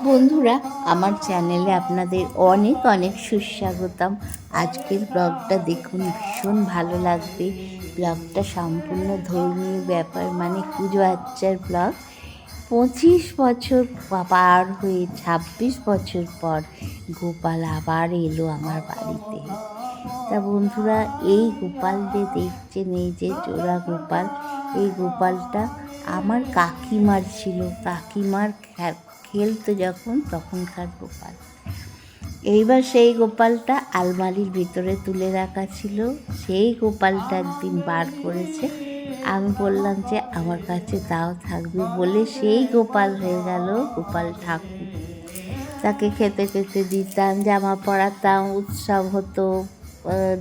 বন্ধুরা, আমার চ্যানেলে আপনাদের অনেক অনেক সুস্বাগতম। আজকের ব্লগটা দেখুন, ভীষণ ভালো লাগবে। ব্লগটা সম্পূর্ণ ধর্মীয় ব্যাপার, মানে পুজো আচ্চার ব্লগ। 25 বছর পার হয়ে 26 বছর পর গোপাল আবার এলো আমার বাড়িতে। তা বন্ধুরা, এই গোপাল যে দেখছেন, এই যে জোড়া গোপাল, এই গোপালটা আমার কাকিমার ছিল। কাকিমার খেলতো যখন, তখনকার গোপাল। এইবার সেই গোপালটা আলমারির ভিতরে তুলে রাখা ছিল। সেই গোপালটা একদিন বার করেছে। আমি বললাম যে আমার কাছে দাও, থাকবে বলে সেই গোপাল হয়ে গেল গোপাল ঠাকুর। তাকে খেতে খেতে দিতাম, জামা পরাতাম, উৎসব হতো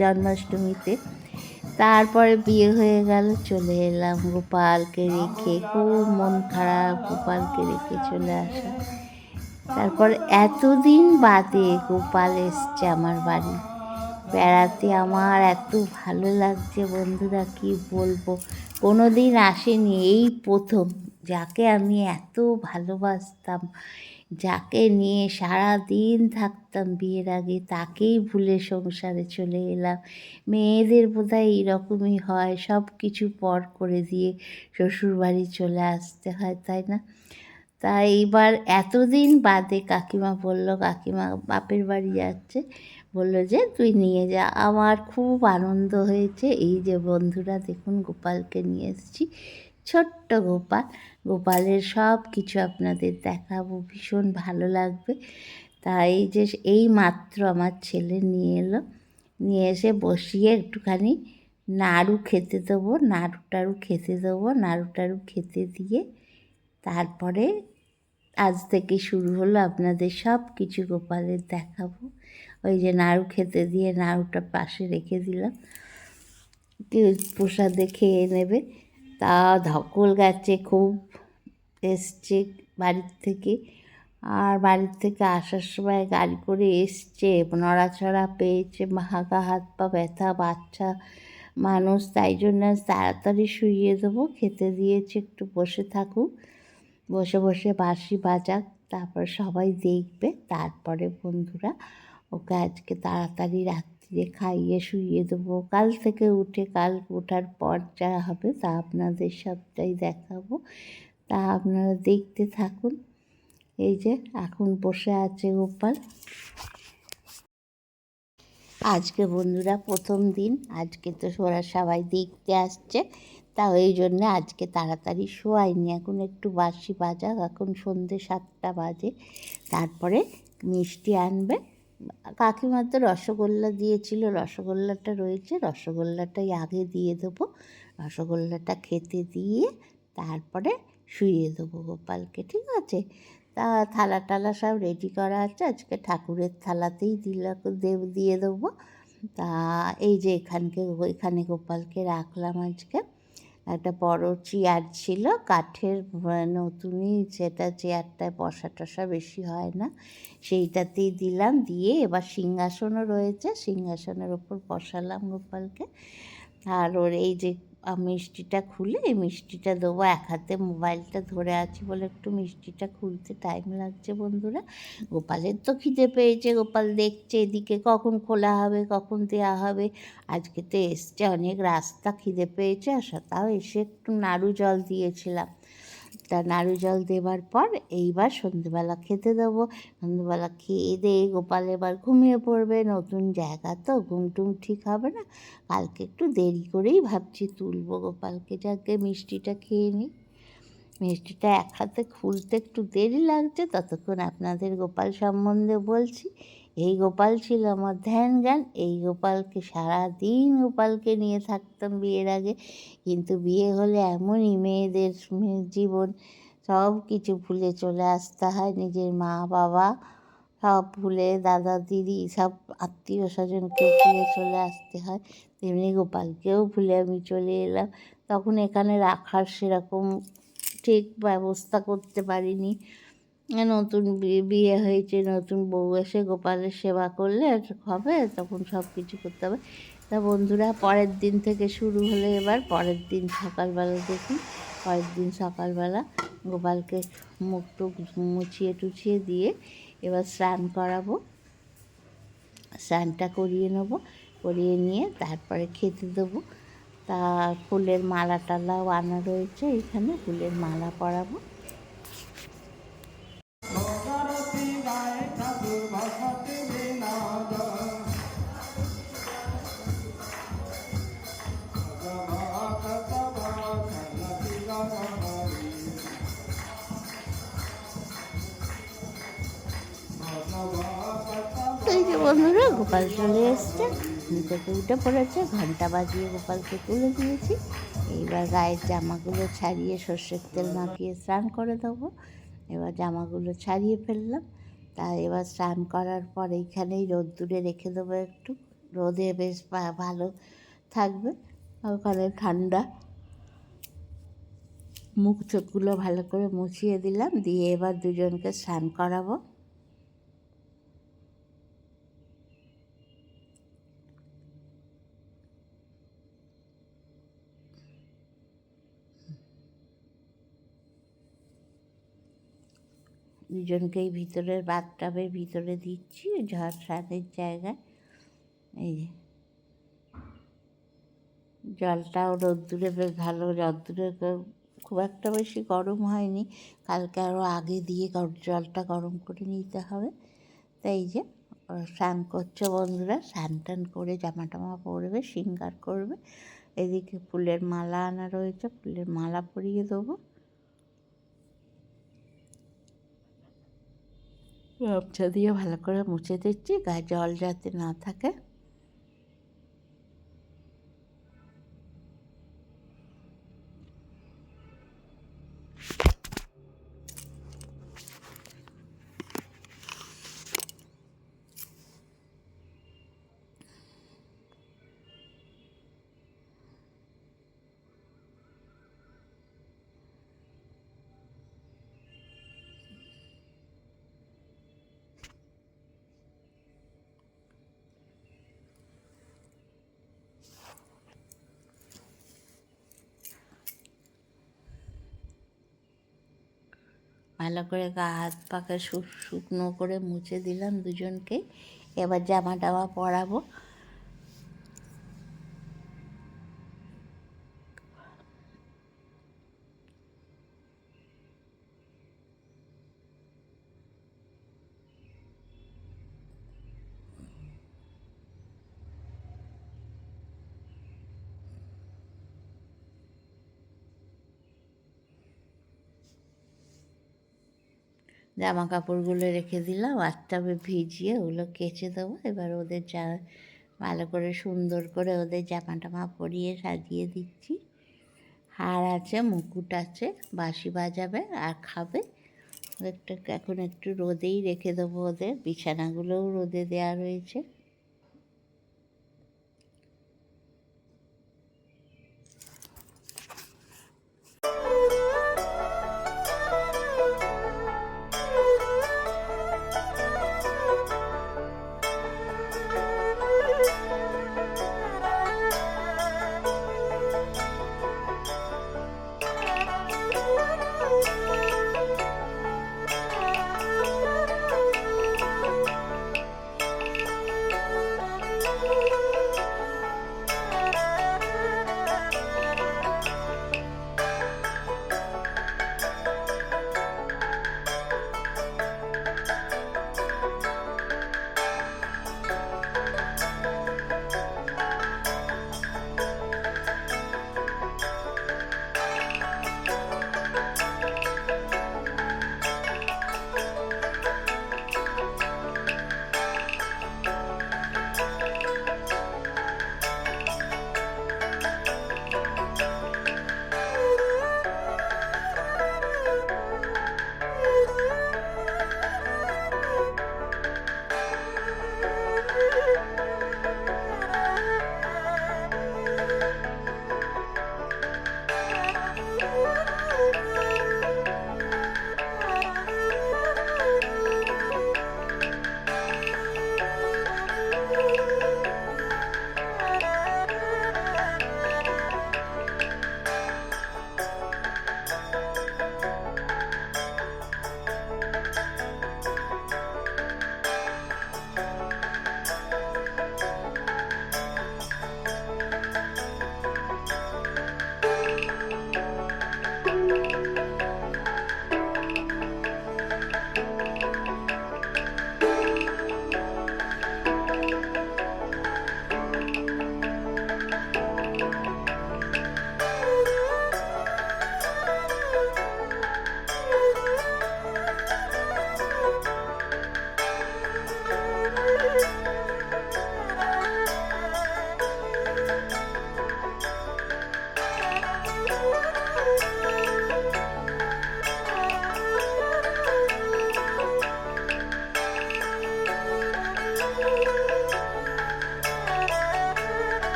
জন্মাষ্টমীতে। তারপরে বিয়ে হয়ে গেল, চলে এলাম গোপালকে রেখে। খুব মন খারাপ গোপালকে রেখে চলে আসা। তারপর এতদিন বাদে গোপাল এসছে আমার বাড়ি বেড়াতে। আমার এত ভালো লাগছে বন্ধুরা, কি বলবো। কোনো দিন আসেনি, এই প্রথম। যাকে আমি এত ভালোবাসতাম, যাকে নিয়ে সারা দিন থাকতাম বিয়ের আগে, তাকেই ভুলে সংসারে চলে এলাম। মেয়েদের বোধহয় এইরকমই হয়, সব কিছু পর করে দিয়ে শ্বশুরবাড়ি চলে আসতে হয়, তাই না? তা এইবার এতদিন বাদে কাকিমা বলল, কাকিমা বাপের বাড়ি যাচ্ছে, বলল যে তুই নিয়ে যা। আমার খুব আনন্দ হয়েছে। এই যে বন্ধুরা দেখুন, গোপালকে নিয়ে এসেছি, ছোট্ট গোপাল। গোপালের সব কিছু আপনাদের দেখাবো, ভীষণ ভালো লাগবে। তাই যে এই মাত্র আমার ছেলে নিয়ে এলো, নিয়ে এসে বসিয়ে একটুখানি নাড়ু খেতে দেবো, নাড়ু টাড়ু খেতে দেবো। নাড়ু টাড়ু খেতে দিয়ে তারপরে আজ থেকে শুরু হলো, আপনাদের সব কিছু গোপালের দেখাবো। ওই যে নাড়ু খেতে দিয়ে নাড়ুটা পাশে রেখে দিলাম, কেউ প্রসাদে খেয়ে নেবে। তা ধকল গেছে খুব, এসছে বাড়ির থেকে। আর বাড়ির থেকে আসার সময় গাড়ি করে এসছে, নড়াচড়া পেয়েছে, হাগা হাত পা ব্যথা, বাচ্চা মানুষ, তাই জন্য তাড়াতাড়ি শুইয়ে দেবো। খেতে দিয়েছে, একটু বসে থাকুক, বসে বসে বাঁশি বাজাক, তারপর সবাই দেখবে। তারপরে বন্ধুরা, ওকে আজকে তাড়াতাড়ি রাত্রিরে খাইয়ে শুইয়ে দেবো। কাল থেকে উঠে, কাল ওঠার পর যা হবে তা আপনাদের সবটাই দেখাবো। তা আপনারা দেখতে থাকুন। এই যে এখন বসে আছে গোপাল। আজকে বন্ধুরা প্রথম দিন, আজকে তো ওরা সবাই দেখতে আসছে, তা ওই জন্যে আজকে তাড়াতাড়ি শোয়াইনি। এখন একটু বাঁশি বাজাক, এখন সন্ধ্যে 7টা বাজে। তারপরে মিষ্টি আনবে। কাকিমা তো রসগোল্লা দিয়েছিল, রসগোল্লাটা রয়েছে, রসগোল্লাটাই আগে দিয়ে দেবো। রসগোল্লাটা খেতে দিয়ে তারপরে শুইয়ে দেবো গোপালকে, ঠিক আছে? তা থালা টালা সব রেডি করা আছে, আজকে ঠাকুরের থালাতেই দিয়ে দেবো। তা এই যে এখানে গোপালকে রাখলাম আজকে। একটা বড় চেয়ার ছিল কাঠের, নতুনই, সেটা চেয়ারটায় বসা টসা বেশি হয় না, সেইটাতেই দিলাম। দিয়ে এবার সিংহাসনও রয়েছে, সিংহাসনের ওপর বসালাম গোপালকে। আর ওর এই যে মিষ্টিটা খুলে, এই মিষ্টিটা দেবো। এক হাতে মোবাইলটা ধরে আছি বলে একটু মিষ্টিটা খুলতে টাইম লাগছে বন্ধুরা। গোপালের তো খিদে পেয়েছে, গোপাল দেখছে এদিকে কখন খোলা হবে, কখন দেওয়া হবে। আজকে তো এসছে অনেক রাস্তা, খিদে পেয়েছে, আর তাও এসে একটু নাড়ু জল দিয়েছিলাম। তা নাড়ু জল দেবার পর এইবার সন্ধেবেলা খেতে দেবো। সন্ধেবেলা খেয়ে দিয়ে গোপাল এবার ঘুমিয়ে পড়বে। নতুন জায়গা তো, ঘুম টুম ঠিক হবে না। কালকে একটু দেরি করেই ভাবছি তুলবো গোপালকে। যাকে মিষ্টিটা খেয়ে নিই। মিষ্টিটা এক হাতে খুলতে একটু দেরি লাগছে, ততক্ষণ আপনাদের গোপাল সম্বন্ধে বলছি। এই গোপাল ছিল আমার ধ্যান জ্ঞান। এই গোপালকে সারাদিন গোপালকে নিয়ে থাকতাম বিয়ের আগে। কিন্তু বিয়ে হলে এমনই, মেয়েদের জীবন, সব কিছু ভুলে চলে আসতে হয়। নিজের মা বাবা সব ভুলে, দাদা দিদি সব আত্মীয় স্বজনকে ভুলে চলে আসতে হয়। তেমনি গোপালকেও ভুলে আমি চলে এলাম। তখন এখানে রাখার সেরকম ঠিক ব্যবস্থা করতে পারিনি। নতুন বিয়ে হয়েছে, নতুন বউ এসে গোপালের সেবা করলে হবে, তখন সব কিছু করতে হবে। তা বন্ধুরা, পরের দিন থেকে শুরু হলে, এবার পরের দিন সকালবেলা দেখি পরের দিন সকালবেলা গোপালকে মুখ টুক মুছিয়ে টুছিয়ে দিয়ে এবার স্নান করাবো। স্নানটা করিয়ে নেবো, করিয়ে নিয়ে তারপরে খেতে দেবো। তা ফুলের মালা টালাও আনা রয়েছে, এখানে ফুলের মালা পরাবো। এই যে বন্ধুরা, গোপাল চলে এসছে, থেকে উঠে পড়েছে, ঘন্টা বাজিয়ে গোপালকে তুলে দিয়েছি। এইবার গায়ের জামাগুলো ছাড়িয়ে সর্ষের তেল মাখিয়ে স্নান করে দেবো। এবার জামাগুলো ছাড়িয়ে ফেললাম। তা এবার স্নান করার পর এইখানেই রোদ্দুরে রেখে দেবো, একটু রোদে বেশ ভালো থাকবে, ওখানে ঠান্ডা। মুখ চোখগুলো ভালো করে মুছিয়ে দিলাম, দিয়ে এবার দুজনকে স্নান করাবো। দুজনকেই ভিতরের বাথটাবের ভিতরে দিচ্ছি, ঝড় স্নানের জায়গায়। এই যে জলটাও রোদ্দুরে বেশ ভালো, রোদ্দুরে খুব একটা বেশি গরম হয়নি, কালকে আরও আগে দিয়ে জলটা গরম করে নিতে হবে। তাই যে স্নান করছে বন্ধুরা, স্নান টান করে জামা টামা পরবে, শৃঙ্গার করবে। এদিকে ফুলের মালা আনা রয়েছে, ফুলের মালা পরিয়ে দেবো। গামছা দিয়ে ভালো করে মুছে দিচ্ছি, গায়ে জল যাতে না থাকে। ভালো করে গা হাত পাকে শুকনো করে মুছে দিলাম দুজনকে। এবার জামা টামা পরাবো। জামা কাপড়গুলো রেখে দিলাম, বাথটাবে ভিজিয়ে ওগুলো কেচে দেবো। এবার ওদের ভালো করে সুন্দর করে ওদের জামা টামা পরিয়ে সাজিয়ে দিচ্ছি। হার আছে, মুকুট আছে, বাঁশি বাজাবে আর খাবে। এখন একটু রোদেই রেখে দেবো, ওদের বিছানাগুলোও রোদে দেওয়া রয়েছে।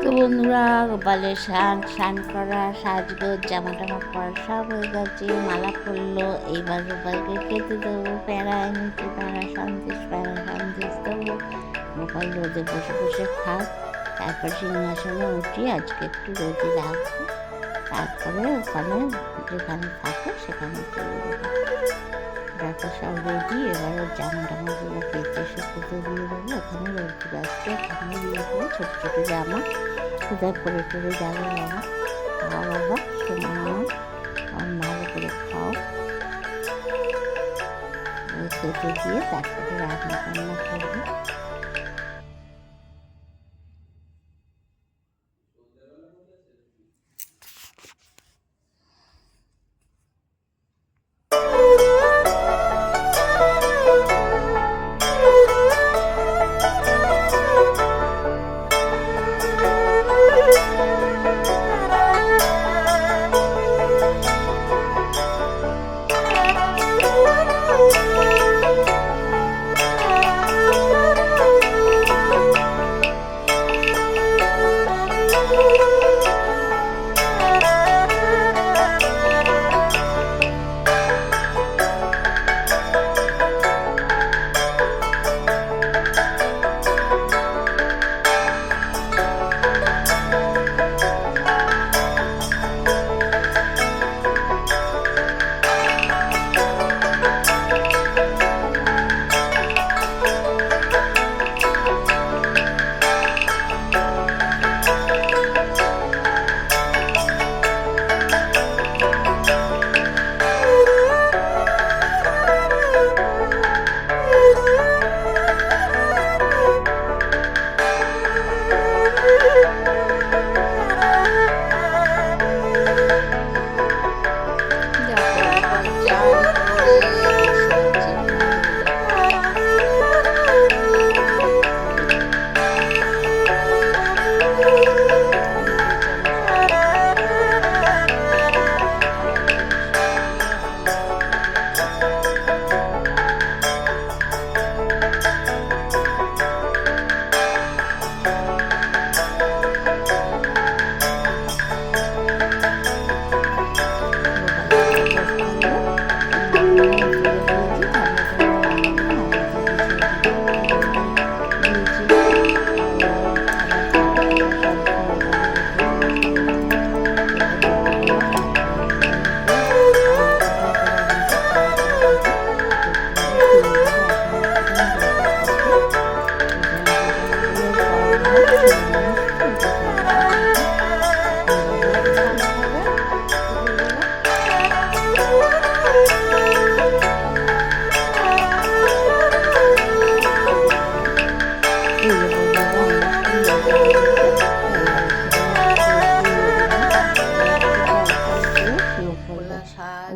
তো বন্ধুরা, গোপালের স্নান করা, সাজগোজ, জামা টামা পরা সব হয়ে গেছে, মালা পরলো। এইবার গোপালকে খেতে দেবো। প্যাঁড়া এনেছি, প্যাঁড়া সন্দেশ দেবো। গোপাল রোদে বসে বসে খাক, তারপর সিংহাসনে উঠি আজকে একটু রোদে রাখবো, তারপরে ওখানে যেখানে থাকে সেখানে চলে দেবো। ডাক্তার সব রেডি। এবার ওর জামা টামাগুলো কেচে শুকোতে দিয়ে দেবো। ওখানে রোদ্দুর আসছে, ওখানে দিয়ে দেবো। ছোটো ছোটো জামা কোথায় পরে টরে যাবে বাবা। খাও বাবা, শোনো আমার ভালো করে খাও। খেতে দিয়ে তারপরে রান্না বান্না করবো।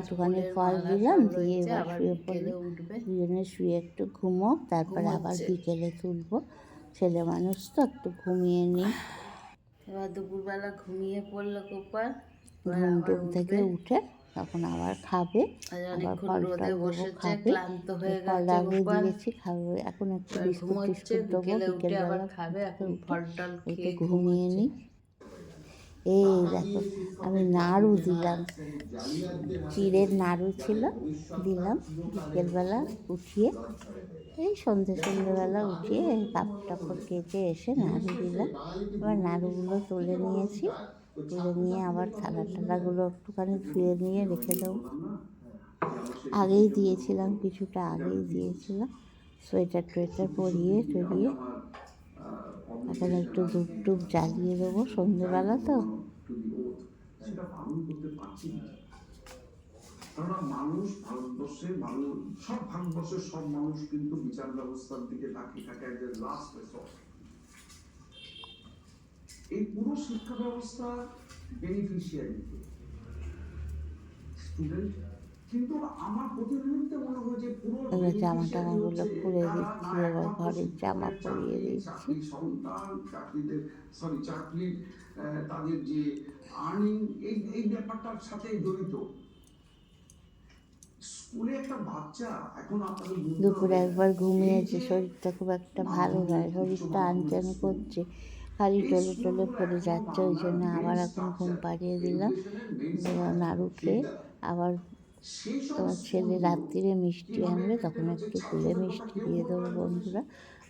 একটুখানি ফল দিলাম, দিয়ে এবার শুয়ে পড়লে দুজনে শুয়ে একটু ঘুমোক, তারপর আবার বিকেলে তুলবো। ছেলে মানুষ তো একটু ঘুমিয়ে নিই। এবার দুপুরবেলা ঘুমিয়ে পড়লো গোপাল। ঘুম টুম থেকে উঠে তখন আবার খাবে, আবার ফল টল দেবো খাবে। ফল আগে দিয়েছি, খাবে। এখন একটু বিস্কুট টিস্কুট দেবো বিকেলবেলা খাবে। এখন ফল টল একটু ঘুমিয়ে নিই। এই দেখো, আমি নাড়ু দিলাম, চিড়ের নাড়ু ছিল, দিলাম বিকেলবেলা উঠিয়ে, এই সন্ধ্যেবেলা উঠিয়ে কাপড় টাপড় কেটে এসে নাড়ু দিলাম। এবার নাড়ুগুলো তুলে নিয়েছি, তুলে নিয়ে আবার থালা টালাগুলো একটুখানি ধুয়ে নিয়ে রেখে দেবো। আগেই দিয়েছিলাম, কিছুটা আগেই দিয়েছিলাম। সোয়েটার টোয়েটার পরিয়ে টরিয়ে এখন একটু ধূপ টুপ জ্বালিয়ে দেবো, সন্ধ্যেবেলা তো। সেটা পালন করতে পারছি না, কেননা মানুষ ভারতবর্ষের সব মানুষ কিন্তু বিচার ব্যবস্থার দিকে তাকিয়ে থাকে যে লাস্ট রেসর্ট। এই পুরো শিক্ষা ব্যবস্থা বেনিফিশিয়ারি স্টুডেন্ট, কিন্তু আমার প্রতি মুহূর্তে মনে হয় যে পুরো জামা টামাগুলো খুলে দিচ্ছি, এবার ঘরের জামা পরিয়ে দিচ্ছি। চাকরির তাদের যে আর্নিং, এই ব্যাপারটার সাথে জড়িত। স্কুলে একটা বাচ্চা এখন আপনাদের দুপুরে একবার ঘুমিয়েছে, শরীরটা খুব একটা ভালো নয়, শরীরটা আনচান করছে, খালি টলে টলে পড়ে যাচ্ছে, ওই জন্য আবার এখন ঘুম পাড়িয়ে দিলাম। নাড়ুকে আবার সেসব তোমার ছেলে রাত্রিরে মিষ্টি আনবে, তখন একটু গুলে মিষ্টি দিয়ে দেবো বন্ধুরা।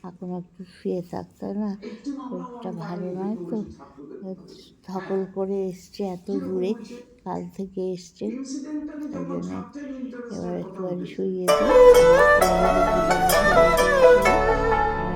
এখন একটু শুয়ে থাকতে না, একটি মামলা আমার শরীরটা ভালো জামিনে নয় রেডি তো, করেছি ছাত্রদের পক্ষে। ধকল করে এসছে এত কিরকম দূরে, হয়েছে? কাল থেকে এসছে। ইনসিডেন্টালি ওই যখন জন্যে ছাত্রের ইন্টারেস্টের এবার কথা একটুখানি উঠেছে, শুইয়ে দিই। আর একটু আমাদের দুজনে খেলে দিয়েছিল, শুইয়ে দিই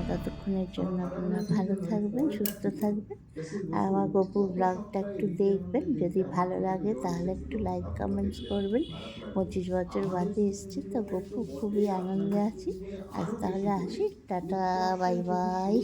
ততক্ষণের জন্য আপনারা ভালো থাকবেন, সুস্থ থাকবেন। আর আমার গপু ব্লগটা একটু দেখবেন, যদি ভালো লাগে তাহলে একটু লাইক কমেন্টস করবেন। 25 বছর বাদে এসছি তো গপু খুবই আনন্দে আছি। আজ তাহলে আসি, টাটা, বাই বাই।